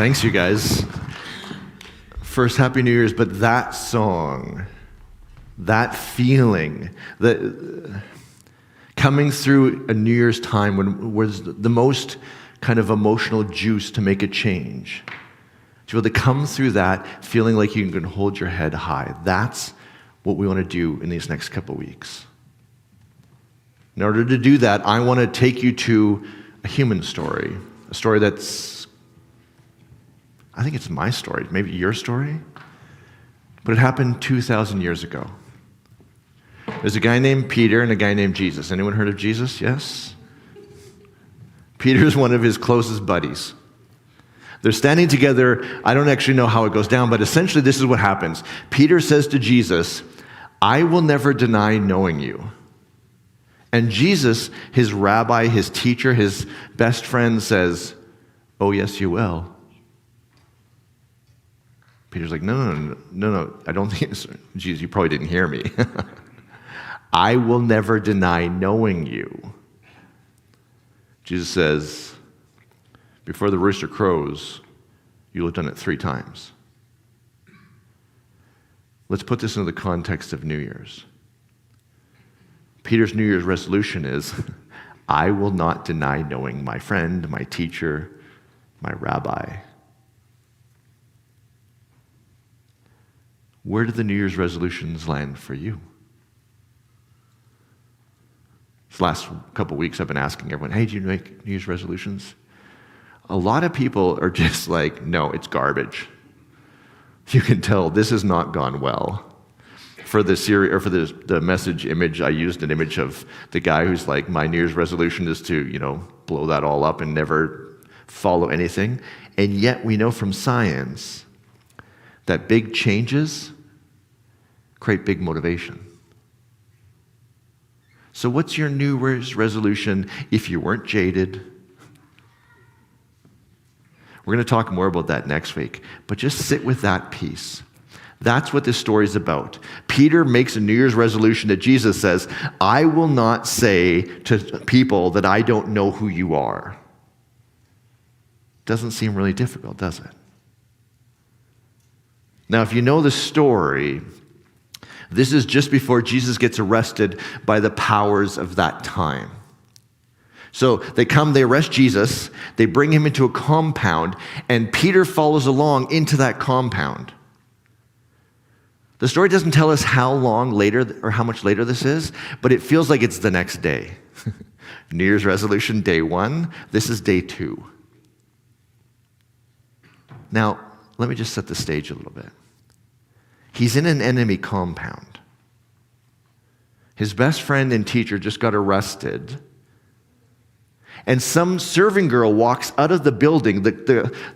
Thanks, you guys. First, Happy New Year's, but that song, that feeling, that coming through a New Year's time when was the most kind of emotional juice to make a change, to be able to come through that feeling like you can hold your head high. That's what we want to do in these next couple of weeks. In order to do that, I want to take you to a human story, a story that's, I think it's my story, maybe your story, but it happened 2,000 years ago. There's a guy named Peter and a guy named Jesus. Anyone heard of Jesus? Yes? Peter's one of his closest buddies. They're standing together. I don't actually know how it goes down, but essentially this is what happens. Peter says to Jesus, "I will never deny knowing you." And Jesus, his rabbi, his teacher, his best friend says, "Oh, yes, you will." Peter's like, no, I don't think it's, Jesus, you probably didn't hear me. "I will never deny knowing you." Jesus says, "Before the rooster crows, you looked on it 3 times. Let's put this into the context of New Year's. Peter's New Year's resolution is, "I will not deny knowing my friend, my teacher, my rabbi." Where do the New Year's resolutions land for you? This last couple of weeks, I've been asking everyone, "Hey, do you make New Year's resolutions?" A lot of people are just like, "No, it's garbage." You can tell this has not gone well. For the series, or for the message image, I used an image of the guy who's like, "My New Year's resolution is to, blow that all up and never follow anything." And yet we know from science that big changes create big motivation. So what's your New Year's resolution if you weren't jaded? We're going to talk more about that next week, but just sit with that piece. That's what this story is about. Peter makes a New Year's resolution that Jesus says, "I will not say to people that I don't know who you are." Doesn't seem really difficult, does it? Now, if you know the story, this is just before Jesus gets arrested by the powers of that time. So they arrest Jesus, they bring him into a compound, and Peter follows along into that compound. The story doesn't tell us how long later or how much later this is, but it feels like it's the next day. New Year's resolution, day 1. This is day 2. Now, let me just set the stage a little bit. He's in an enemy compound. His best friend and teacher just got arrested. And some serving girl walks out of the building,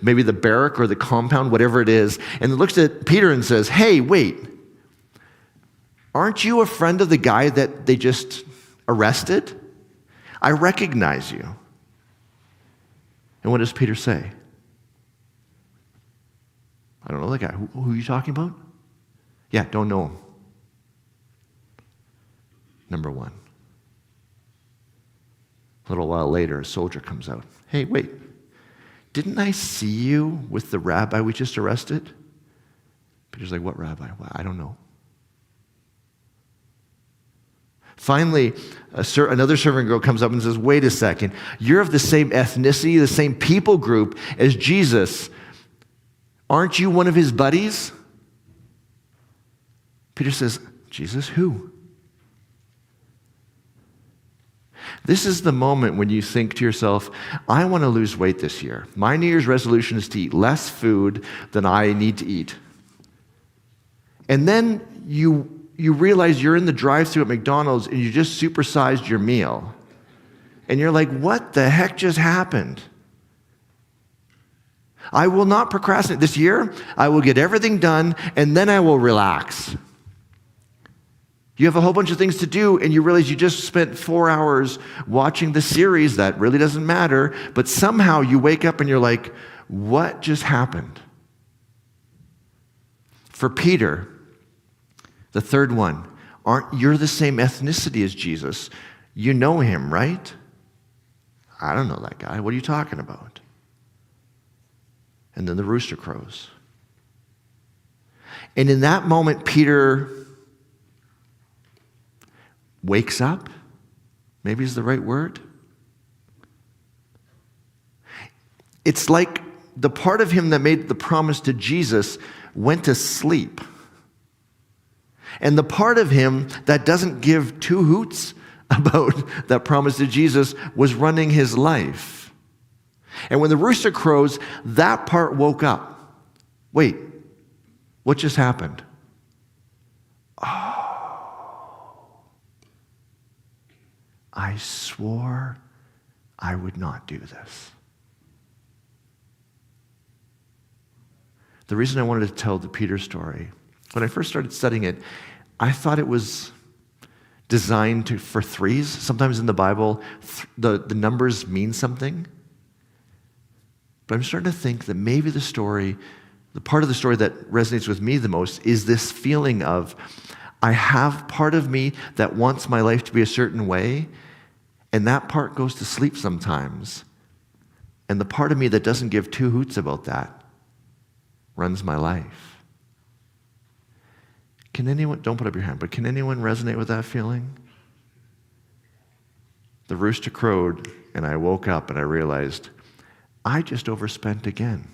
maybe the barrack or the compound, whatever it is, and looks at Peter and says, "Hey, wait. Aren't you a friend of the guy that they just arrested? I recognize you." And what does Peter say? "I don't know that guy. Who are you talking about?" "Yeah, don't know him." Number 1. A little while later, a soldier comes out. "Hey, wait. Didn't I see you with the rabbi we just arrested?" Peter's like, "What rabbi?" "Well, I don't know." Finally, another serving girl comes up and says, "Wait a second. You're of the same ethnicity, the same people group as Jesus. Aren't you one of his buddies?" Peter says, "Jesus who?" This is the moment when you think to yourself, "I want to lose weight this year. My New Year's resolution is to eat less food than I need to eat." And then you realize you're in the drive-thru at McDonald's and you just supersized your meal. And you're like, "What the heck just happened? I will not procrastinate this year. I will get everything done and then I will relax." You have a whole bunch of things to do and you realize you just spent 4 hours watching the series that really doesn't matter, but somehow you wake up and you're like, "What just happened?" For Peter, the third one, you're the same ethnicity as Jesus. You know him, right? "I don't know that guy. What are you talking about?" And then the rooster crows. And in that moment, Peter wakes up. Maybe is the right word. It's like the part of him that made the promise to Jesus went to sleep. And the part of him that doesn't give two hoots about that promise to Jesus was running his life. And when the rooster crows, that part woke up. Wait, what just happened? Oh, I swore I would not do this. The reason I wanted to tell the Peter story, when I first started studying it, I thought it was designed for threes. Sometimes in the Bible, the numbers mean something. But I'm starting to think that maybe the part of the story that resonates with me the most is this feeling of, I have part of me that wants my life to be a certain way, and that part goes to sleep sometimes. And the part of me that doesn't give two hoots about that runs my life. Can anyone, don't put up your hand, but can anyone resonate with that feeling? The rooster crowed, and I woke up and I realized, I just overspent again.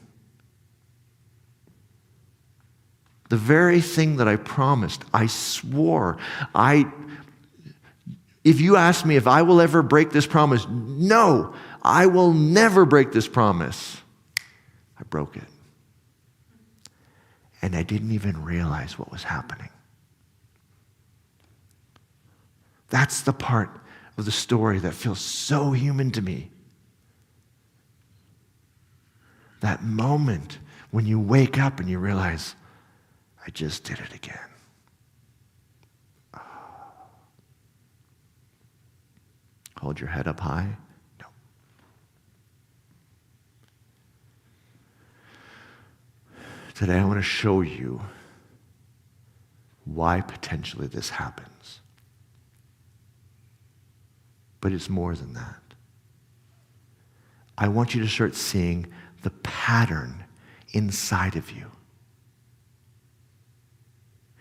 The very thing that I promised, I swore, if you ask me if I will ever break this promise, no, I will never break this promise. I broke it. And I didn't even realize what was happening. That's the part of the story that feels so human to me. That moment when you wake up and you realize, I just did it again. Oh. Hold your head up high. No. Today I want to show you why potentially this happens. But it's more than that. I want you to start seeing the pattern inside of you.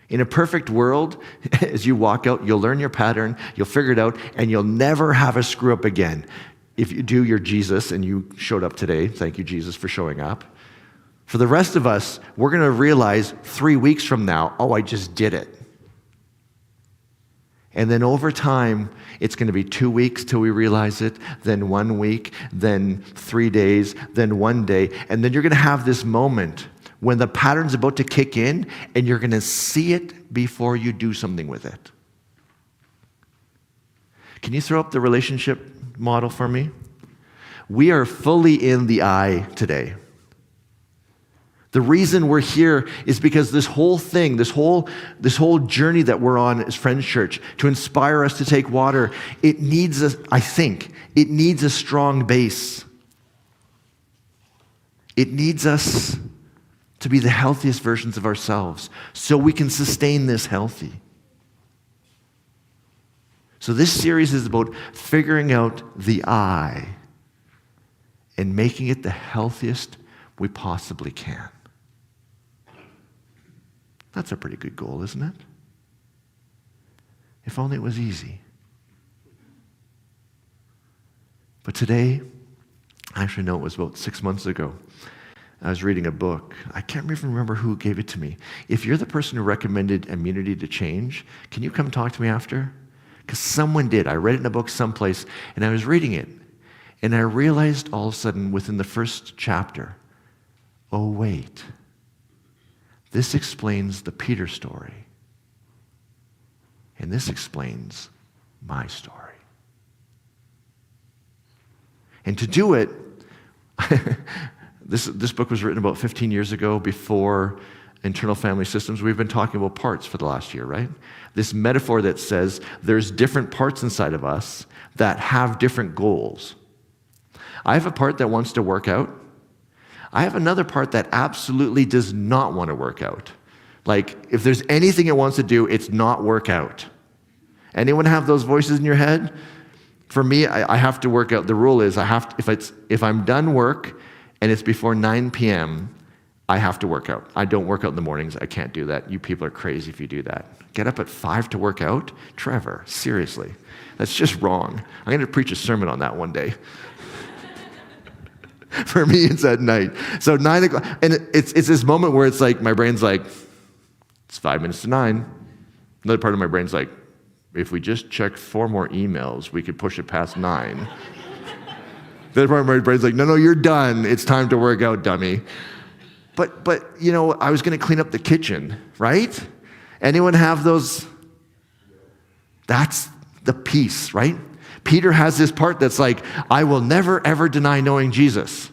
In a perfect world, as you walk out, you'll learn your pattern, you'll figure it out, and you'll never have a screw up again. If you do, you're Jesus, and you showed up today. Thank you, Jesus, for showing up. For the rest of us, we're going to realize 3 weeks from now, oh, I just did it. And then over time, it's going to be 2 weeks till we realize it, then 1 week, then 3 days, then 1 day. And then you're going to have this moment when the pattern's about to kick in, and you're going to see it before you do something with it. Can you throw up the relationship model for me? We are fully in the I today. The reason we're here is because this whole thing, this whole journey that we're on as Friends Church, to inspire us to take water, it needs it needs a strong base. It needs us to be the healthiest versions of ourselves so we can sustain this healthy. So this series is about figuring out the I and making it the healthiest we possibly can. That's a pretty good goal, isn't it? If only it was easy. But today, I actually know it was about 6 months ago, I was reading a book. I can't even remember who gave it to me. If you're the person who recommended Immunity to Change, can you come talk to me after? Because someone did. I read it in a book someplace, and I was reading it. And I realized all of a sudden within the first chapter, oh, wait. This explains the Peter story. And this explains my story. And to do it, this book was written about 15 years ago before internal family systems. We've been talking about parts for the last year, right? This metaphor that says there's different parts inside of us that have different goals. I have a part that wants to work out. I have another part that absolutely does not want to work out. Like, if there's anything it wants to do, it's not work out. Anyone have those voices in your head? For me, I have to work out. The rule is if I'm done work and it's before 9 p.m., I have to work out. I don't work out in the mornings. I can't do that. You people are crazy if you do that. Get up at 5 to work out? Trevor, seriously. That's just wrong. I'm going to preach a sermon on that one day. For me, it's at night. So 9 o'clock, and it's this moment where it's like, my brain's like, it's 5 minutes to 9. Another part of my brain's like, if we just check 4 more emails, we could push it past 9. The other part of my brain's like, no, you're done. It's time to work out, dummy. But I was going to clean up the kitchen, right? Anyone have those? That's the peace, right? Peter has this part that's like, I will never, ever deny knowing Jesus.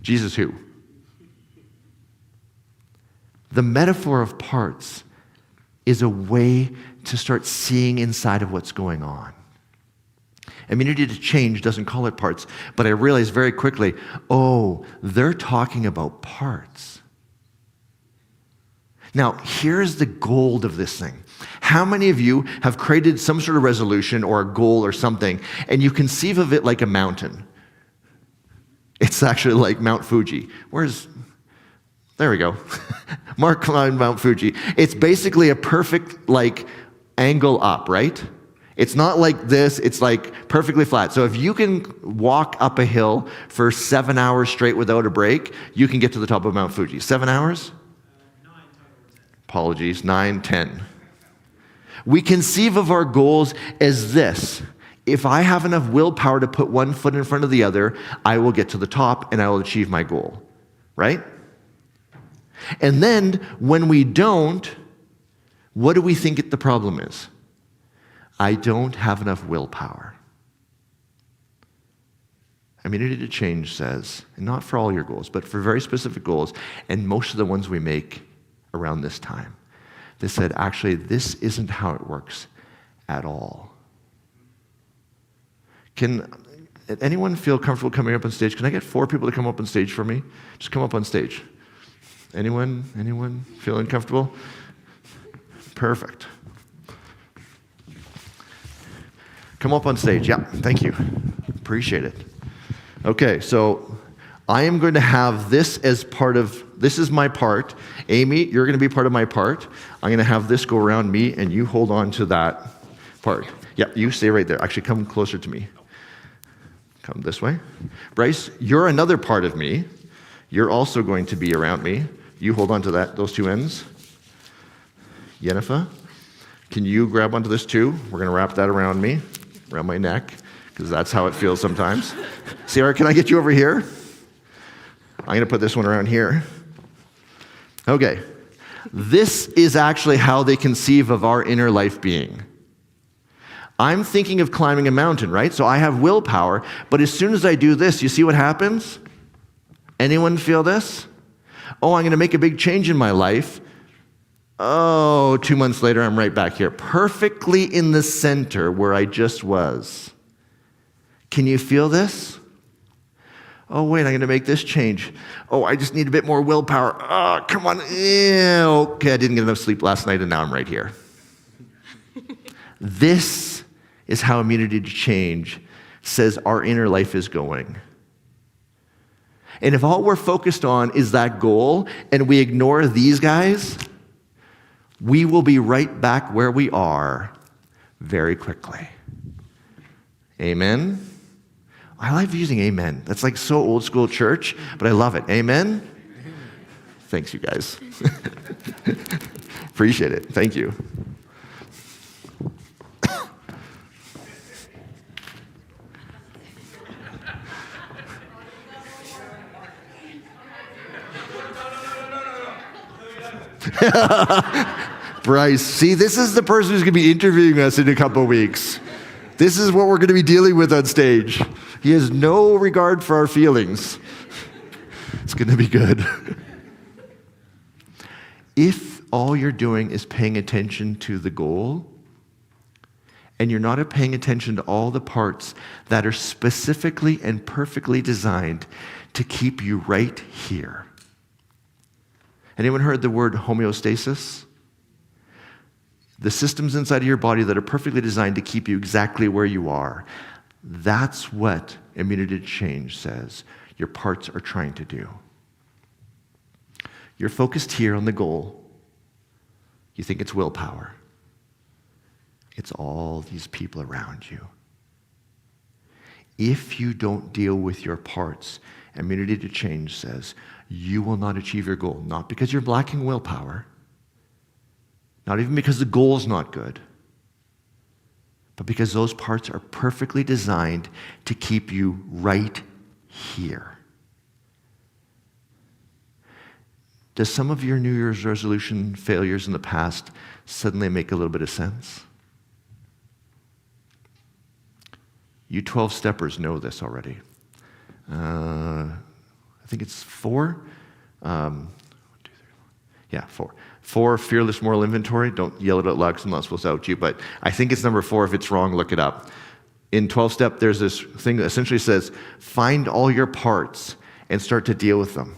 Jesus who? The metaphor of parts is a way to start seeing inside of what's going on. Immunity to change doesn't call it parts, but I realized very quickly, they're talking about parts. Now, here's the gold of this thing. How many of you have created some sort of resolution or a goal or something, and you conceive of it like a mountain? It's actually like Mount Fuji. There we go. Mark climbed Mount Fuji. It's basically a perfect angle up, right? It's not like this, it's like perfectly flat. So if you can walk up a hill for 7 hours straight without a break, you can get to the top of Mount Fuji. 7 hours? 9 total. Apologies, 9, 10. We conceive of our goals as this. If I have enough willpower to put one foot in front of the other, I will get to the top and I will achieve my goal, right? And then when we don't, what do we think the problem is? I don't have enough willpower. Immunity to Change says, and not for all your goals, but for very specific goals, and most of the ones we make around this time, they said, actually, this isn't how it works at all. Can anyone feel comfortable coming up on stage? Can I get 4 people to come up on stage for me? Just come up on stage. Anyone feeling comfortable? Perfect. Come up on stage. Yeah, thank you. Appreciate it. Okay, so I am going to have this as this is my part. Amy, you're going to be part of my part. I'm going to have this go around me, and you hold on to that part. Yeah, you stay right there. Actually, come closer to me. Come this way. Bryce, you're another part of me. You're also going to be around me. You hold on to those 2 ends. Yennefer, can you grab onto this too? We're going to wrap that around me, around my neck, because that's how it feels sometimes. Sarah, can I get you over here? I'm going to put this one around here. Okay. This is actually how they conceive of our inner life being. I'm thinking of climbing a mountain, right? So I have willpower, but as soon as I do this, you see what happens? Anyone feel this? I'm going to make a big change in my life. 2 months later, I'm right back here, perfectly in the center where I just was. Can you feel this? Wait, I'm going to make this change. I just need a bit more willpower. Come on. Okay, I didn't get enough sleep last night, and now I'm right here. This is how immunity to change says our inner life is going. And if all we're focused on is that goal, and we ignore these guys, we will be right back where we are very quickly. Amen? I like using amen. That's like so old school church, but I love it. Amen? Thanks, you guys. Appreciate it. Thank you. Bryce, see, this is the person who's going to be interviewing us in a couple of weeks. This is what we're going to be dealing with on stage. He has no regard for our feelings. It's going to be good. If all you're doing is paying attention to the goal, and you're not paying attention to all the parts that are specifically and perfectly designed to keep you right here. Anyone heard the word homeostasis? The systems inside of your body that are perfectly designed to keep you exactly where you are. That's what immunity to change says your parts are trying to do. You're focused here on the goal. You think it's willpower. It's all these people around you. If you don't deal with your parts, Immunity to Change says, you will not achieve your goal. Not because you're lacking willpower, not even because the goal's not good, but because those parts are perfectly designed to keep you right here. Does some of your New Year's resolution failures in the past suddenly make a little bit of sense? You 12-steppers know this already. I think it's 4. 4. 4, fearless moral inventory. Don't yell it out loud because I'm not supposed to out you, but I think it's number 4. If it's wrong, look it up. In 12-step, there's this thing that essentially says, find all your parts and start to deal with them.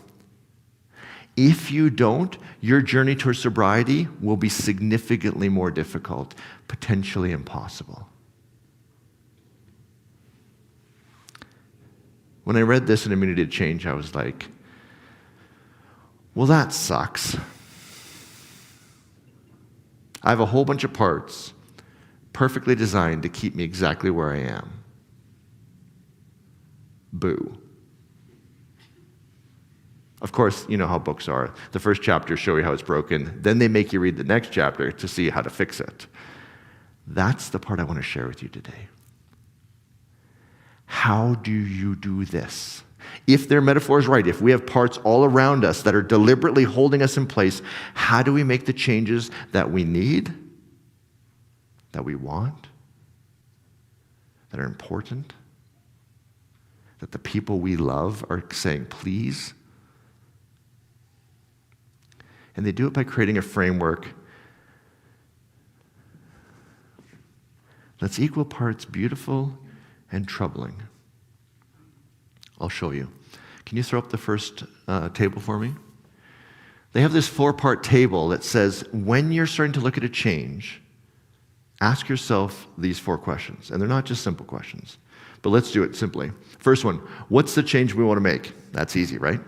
If you don't, your journey towards sobriety will be significantly more difficult, potentially impossible. When I read this in Immunity to Change, I was like, well, that sucks. I have a whole bunch of parts perfectly designed to keep me exactly where I am. Boo. Of course, you know how books are. The first chapter show you how it's broken. Then they make you read the next chapter to see how to fix it. That's the part I want to share with you today. How do you do this? If their metaphor is right, if we have parts all around us that are deliberately holding us in place, how do we make the changes that we need, that we want, that are important, that the people we love are saying, please? And they do it by creating a framework that's equal parts beautiful and troubling. I'll show you. Can you throw up the first table for me? They have this 4-part table that says, when you're starting to look at a change, ask yourself these 4 questions. And they're not just simple questions, but let's do it simply. First one, what's the change we want to make? That's easy, right?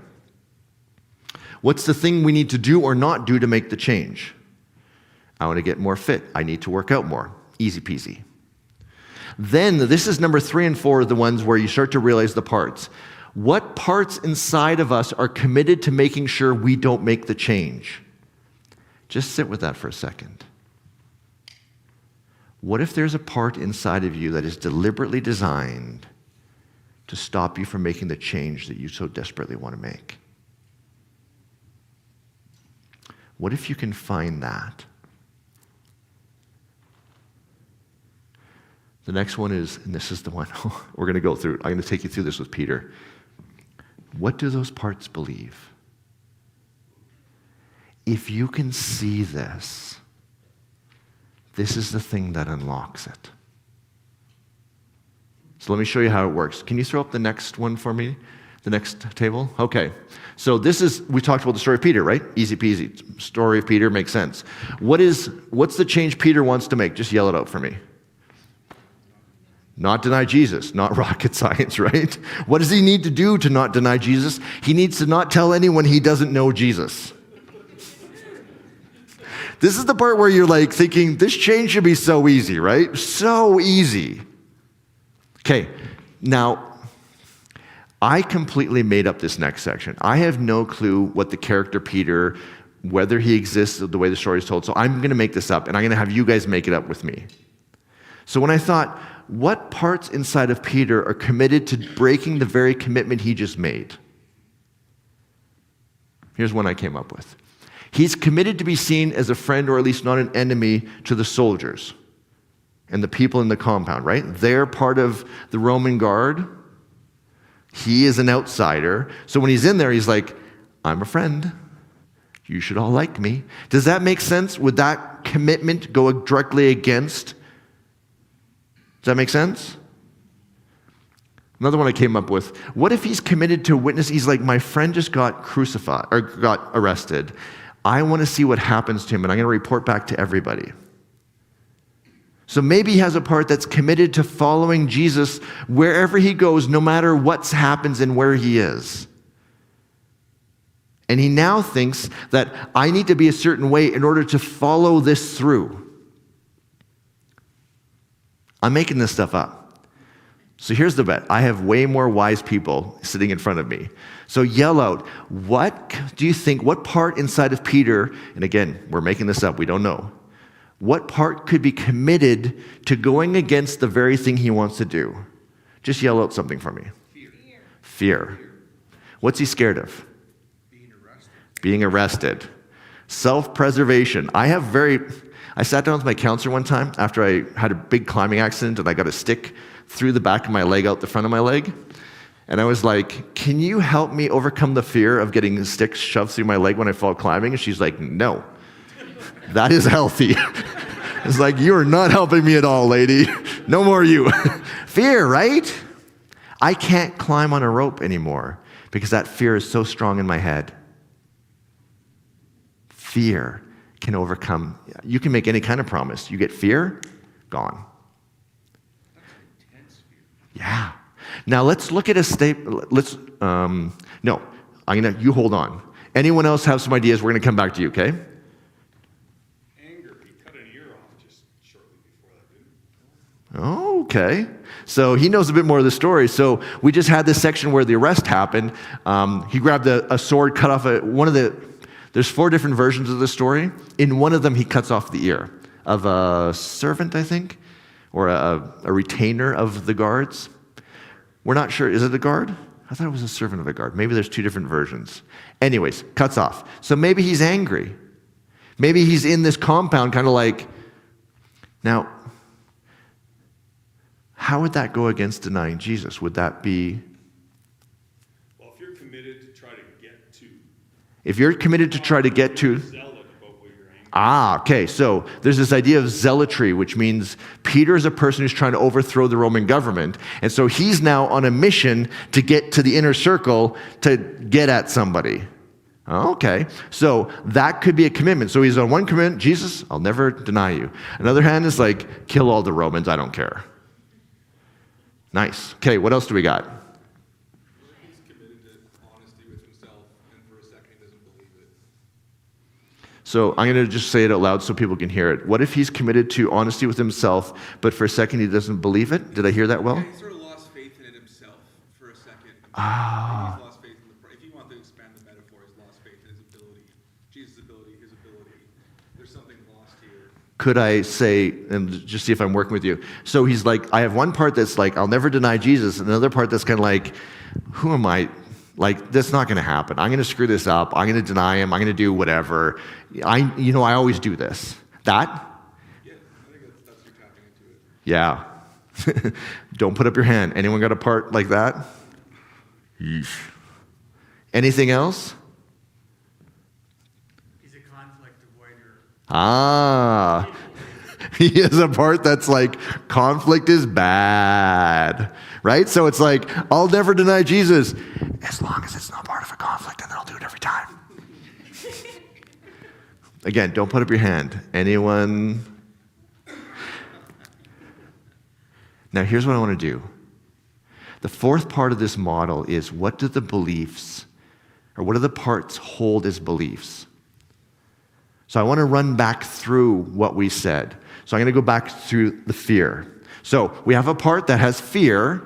What's the thing we need to do or not do to make the change? I want to get more fit. I need to work out more. Easy peasy. Then, this is number 3 and 4, the ones where you start to realize the parts. What parts inside of us are committed to making sure we don't make the change? Just sit with that for a second. What if there's a part inside of you that is deliberately designed to stop you from making the change that you so desperately want to make? What if you can find that? The next one is, and this is the one we're going to go through. I'm going to take you through this with Peter. What do those parts believe? If you can see this, this is the thing that unlocks it. So let me show you how it works. Can you throw up the next one for me? The next table? Okay. So we talked about the story of Peter, right? Easy peasy. Story of Peter makes sense. What's the change Peter wants to make? Just yell it out for me. Not deny Jesus, not rocket science, right? What does he need to do to not deny Jesus? He needs to not tell anyone he doesn't know Jesus. This is the part where you're like thinking, this change should be so easy, right? So easy. Okay, now, I completely made up this next section. I have no clue what the character Peter, whether he exists the way the story is told, so I'm going to make this up, and I'm going to have you guys make it up with me. So when I thought, what parts inside of Peter are committed to breaking the very commitment he just made? Here's one I came up with. He's committed to be seen as a friend, or at least not an enemy, to the soldiers and the people in the compound, right? They're part of the Roman guard. He is an outsider. So when he's in there, he's like, I'm a friend. You should all like me. Does that make sense? Would that commitment go directly against? Does that make sense? Another one I came up with. What if he's committed to witness? He's like, my friend just got crucified or got arrested. I want to see what happens to him, and I'm going to report back to everybody. So maybe he has a part that's committed to following Jesus wherever he goes, no matter what happens and where he is. And he now thinks that I need to be a certain way in order to follow this through. I'm making this stuff up. So here's the bet. I have way more wise people sitting in front of me. So yell out, what do you think, what part inside of Peter, and again, we're making this up, we don't know, what part could be committed to going against the very thing he wants to do? Just yell out something for me. Fear. What's he scared of? Being arrested. Self-preservation. I sat down with my counselor one time after I had a big climbing accident and I got a stick through the back of my leg out the front of my leg. And I was like, can you help me overcome the fear of getting sticks shoved through my leg when I fall climbing? And she's like, no, that is healthy. It's like, you're not helping me at all, lady. No more you. Fear, right? I can't climb on a rope anymore because that fear is so strong in my head. Fear can overcome. You can make any kind of promise. You get fear, gone. That's intense fear. Yeah. Now let's look at a statement. You hold on. Anyone else have some ideas? We're going to come back to you, okay? Anger. He cut an ear off just shortly before that, didn't he? Okay. So he knows a bit more of the story. So we just had this section where the arrest happened. He grabbed a sword, cut off there's 4 different versions of the story. In one of them, he cuts off the ear of a servant, I think, or a retainer of the guards. We're not sure. Is it a guard? I thought it was a servant of a guard. Maybe there's 2 different versions. Anyways, cuts off. So maybe he's angry. Maybe he's in this compound kind of like, now, how would that go against denying Jesus? Would that be... Well, if you're committed to try to get to... If you're committed to try to get to... zealot about what you're angry. Okay. So there's this idea of zealotry, which means Peter is a person who's trying to overthrow the Roman government. And so he's now on a mission to get to the inner circle to get at somebody. Okay. So that could be a commitment. So he's on one commitment, Jesus, I'll never deny you. Another hand is like, kill all the Romans, I don't care. Nice. Okay, what else do we got? He's committed to honesty with himself, and for a second he doesn't believe it. So I'm going to just say it out loud so people can hear it. What if he's committed to honesty with himself, but for a second he doesn't believe it? Did I hear that well? Yeah, he sort of lost faith in it himself for a second. He's lost faith in if you want to expand the metaphor, he's lost faith in his ability. Jesus' ability, his ability. There's something lost here. Could I say, and just see if I'm working with you. So he's like, I have one part that's like, I'll never deny Jesus. And another part that's kind of like, who am I? Like, that's not going to happen. I'm going to screw this up. I'm going to deny him. I'm going to do whatever. I always do this. That? Yeah, I think that's you're tapping into it. Yeah. Don't put up your hand. Anyone got a part like that? Yeesh. Anything else? He's a conflict avoider. He is a part that's like, conflict is bad, right? So it's like, I'll never deny Jesus, as long as it's not part of a conflict, and then I'll do it every time. Again, don't put up your hand. Anyone? Now, here's what I want to do. The 4th part of this model is, what do the beliefs, or what do the parts hold as beliefs? So I want to run back through what we said. So I'm going to go back through the fear. So we have a part that has fear.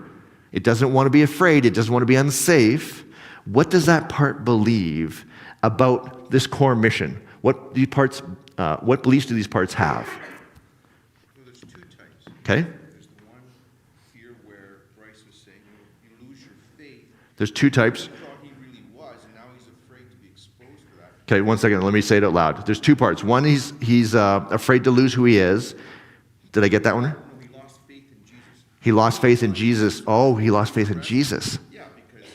It doesn't want to be afraid. It doesn't want to be unsafe. What does that part believe about this core mission? What beliefs do these parts have? Well, there's 2 types. Okay. There's the one fear where Bryce was saying you lose your faith. There's 2 types. He thought he really was, and now he's afraid to be exposed to that. Okay, one second. Let me say it out loud. There's 2 parts. One, he's afraid to lose who he is. Did I get that one? No, he lost faith in Jesus. He lost faith in Jesus. Oh, he lost faith in Jesus. Yeah, because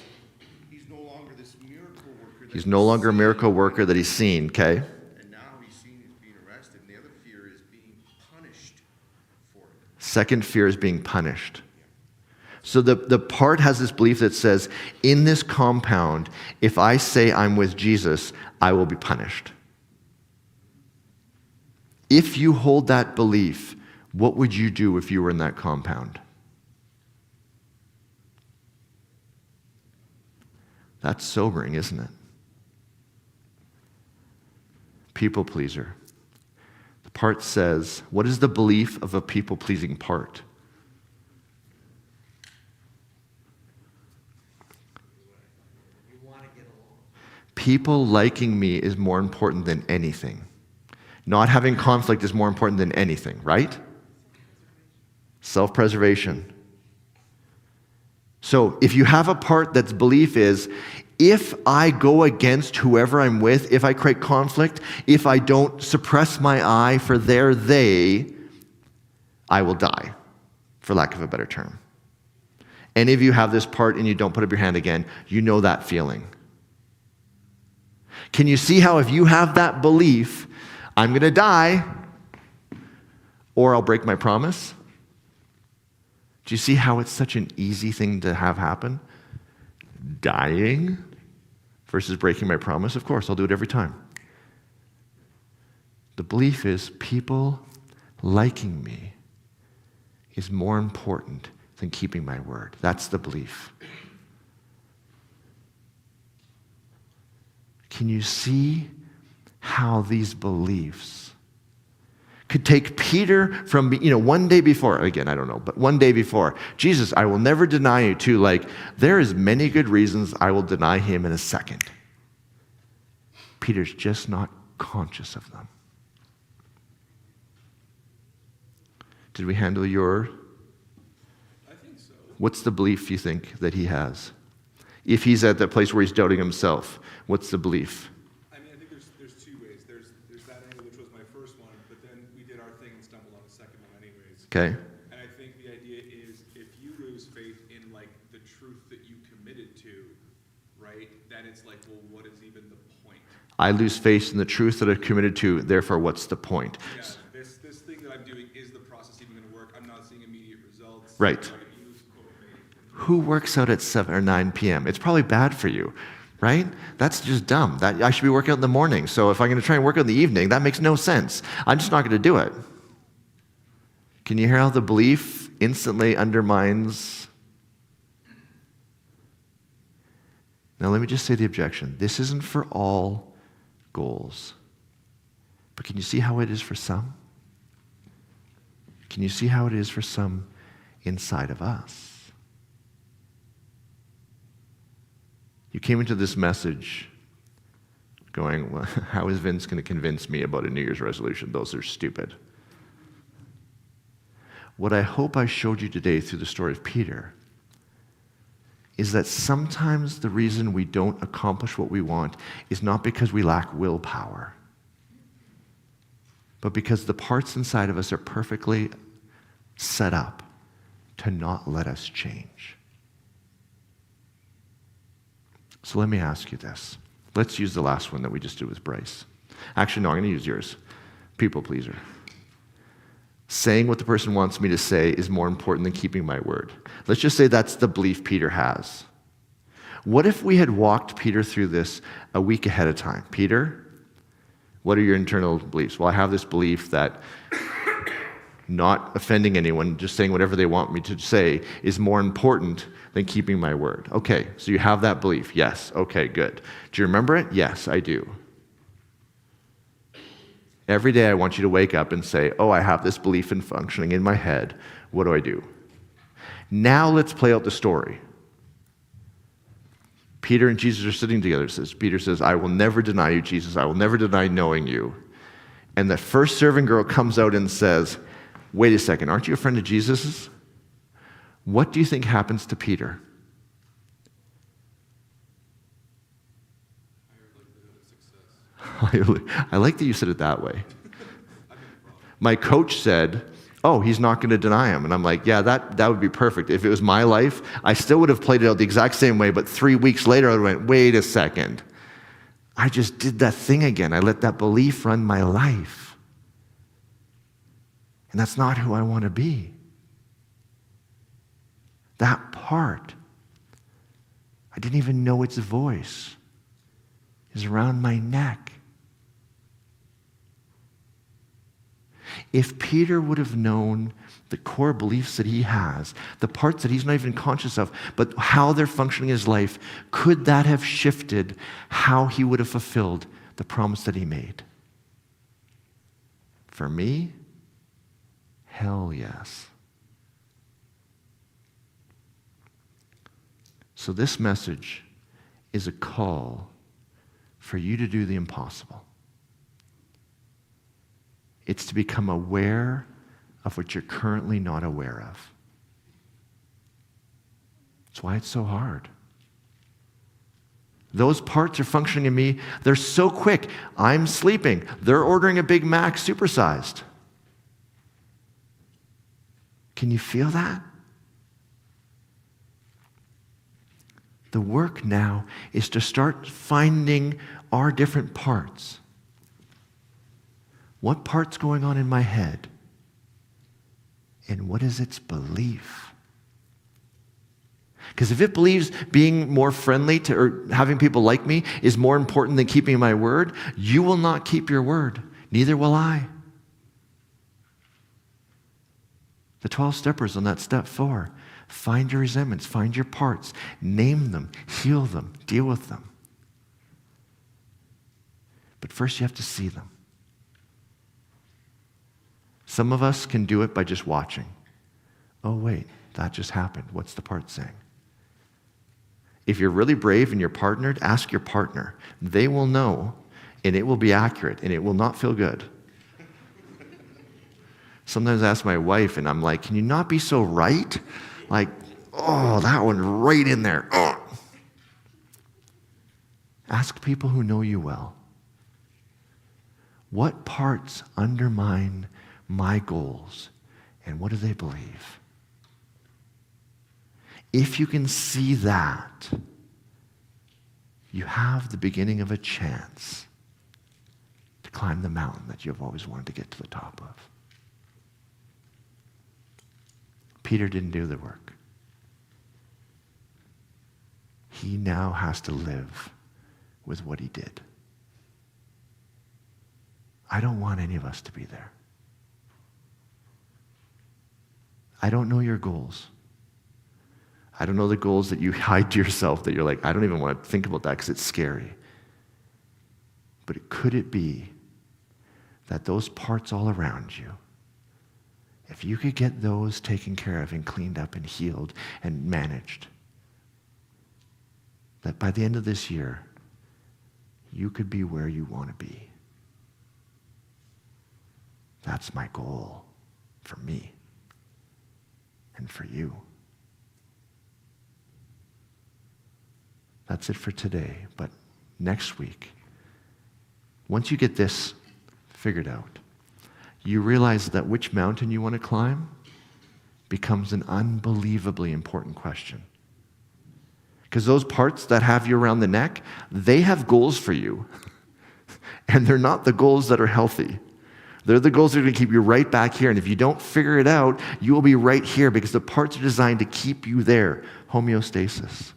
he's no longer this miracle worker. He's no longer a miracle worker that he's seen, okay? And now he's seen he's being arrested, and the other fear is being punished for it. Second fear is being punished. So the part has this belief that says, in this compound, if I say I'm with Jesus, I will be punished. If you hold that belief, what would you do if you were in that compound? That's sobering, isn't it? People pleaser. The part says, what is the belief of a people-pleasing part? People liking me is more important than anything. Not having conflict is more important than anything, right? Self-preservation. So if you have a part that's belief is, if I go against whoever I'm with, if I create conflict, if I don't suppress my I for their they, I will die, for lack of a better term. Any of you have this part and you don't put up your hand again, you know that feeling. Can you see how if you have that belief, I'm going to die, or I'll break my promise? Do you see how it's such an easy thing to have happen? Dying versus breaking my promise? Of course, I'll do it every time. The belief is people liking me is more important than keeping my word. That's the belief. Can you see how these beliefs could take Peter from, one day before, again, I don't know, but one day before, Jesus, I will never deny you, to like, there is many good reasons I will deny him in a second. Peter's just not conscious of them. Did we handle your? I think so. What's the belief you think that he has? If he's at that place where he's doubting himself, what's the belief? I think there's two ways. There's that angle, which was my first one, but then we did our thing and stumbled on the second one anyways. Okay. And I think the idea is if you lose faith in like the truth that you committed to, right, then it's like, well, what is even the point? I lose faith in the truth that I've committed to, therefore what's the point? Yeah, this thing that I'm doing, is the process even going to work? I'm not seeing immediate results. Right. You lose quote faith. Who works out at 7 or 9 p.m.? It's probably bad for you, right? That's just dumb. I should be working out in the morning. So if I'm going to try and work out in the evening, that makes no sense. I'm just not going to do it. Can you hear how the belief instantly undermines? Now let me just say the objection. This isn't for all goals. But can you see how it is for some? Can you see how it is for some inside of us? You came into this message going, well, how is Vince going to convince me about a New Year's resolution? Those are stupid. What I hope I showed you today through the story of Peter is that sometimes the reason we don't accomplish what we want is not because we lack willpower, but because the parts inside of us are perfectly set up to not let us change. So let me ask you this. Let's use the last one that we just did with Bryce. Actually, no, I'm going to use yours. People pleaser. Saying what the person wants me to say is more important than keeping my word. Let's just say that's the belief Peter has. What if we had walked Peter through this a week ahead of time? Peter, what are your internal beliefs? Well, I have this belief that not offending anyone, just saying whatever they want me to say, is more important than keeping my word. Okay, so you have that belief. Yes, okay, good. Do you remember it? Yes, I do. Every day I want you to wake up and say, oh, I have this belief and functioning in my head. What do I do? Now let's play out the story. Peter and Jesus are sitting together. Peter says, I will never deny you, Jesus. I will never deny knowing you. And the first servant girl comes out and says, wait a second, aren't you a friend of Jesus's? What do you think happens to Peter? I like that you said it that way. My coach said, oh, he's not going to deny him. And I'm like, yeah, that would be perfect. If it was my life, I still would have played it out the exact same way, but 3 weeks later I went, wait a second. I just did that thing again. I let that belief run my life. And that's not who I want to be. That part, I didn't even know its voice, is around my neck. If Peter would have known the core beliefs that he has, the parts that he's not even conscious of, but how they're functioning in his life, could that have shifted how he would have fulfilled the promise that he made? For me, hell yes. So this message is a call for you to do the impossible. It's to become aware of what you're currently not aware of. That's why it's so hard. Those parts are functioning in me. They're so quick. I'm sleeping. They're ordering a Big Mac supersized. Can you feel that? The work now is to start finding our different parts. What part's going on in my head? And what is its belief? Because if it believes being more friendly to or having people like me is more important than keeping my word, you will not keep your word. Neither will I. The 12 steppers on that step 4. Find your resentments, find your parts, name them, heal them, deal with them. But first you have to see them. Some of us can do it by just watching. Oh wait, that just happened. What's the part saying? If you're really brave and you're partnered, ask your partner. They will know, and it will be accurate, and it will not feel good. Sometimes I ask my wife, and I'm like, can you not be so right? Like, oh, that one right in there. Oh. Ask people who know you well. What parts undermine my goals, and what do they believe? If you can see that, you have the beginning of a chance to climb the mountain that you've always wanted to get to the top of. Peter didn't do the work. He now has to live with what he did. I don't want any of us to be there. I don't know your goals. I don't know the goals that you hide to yourself that you're like, I don't even want to think about that because it's scary. But could it be that those parts all around you, if you could get those taken care of and cleaned up and healed and managed, that by the end of this year, you could be where you want to be? That's my goal for me and for you. That's it for today. But next week, once you get this figured out, you realize that which mountain you want to climb becomes an unbelievably important question. Because those parts that have you around the neck, they have goals for you. And they're not the goals that are healthy. They're the goals that are going to keep you right back here. And if you don't figure it out, you will be right here because the parts are designed to keep you there. Homeostasis.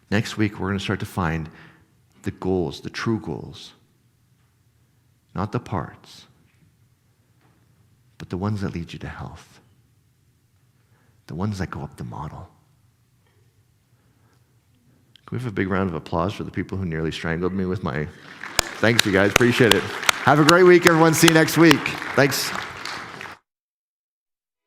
Next week, we're going to start to find the goals, the true goals. Not the parts, but the ones that lead you to health. The ones that go up the model. Can we have a big round of applause for the people who nearly strangled me with my... Thanks, you guys. Appreciate it. Have a great week, everyone. See you next week. Thanks.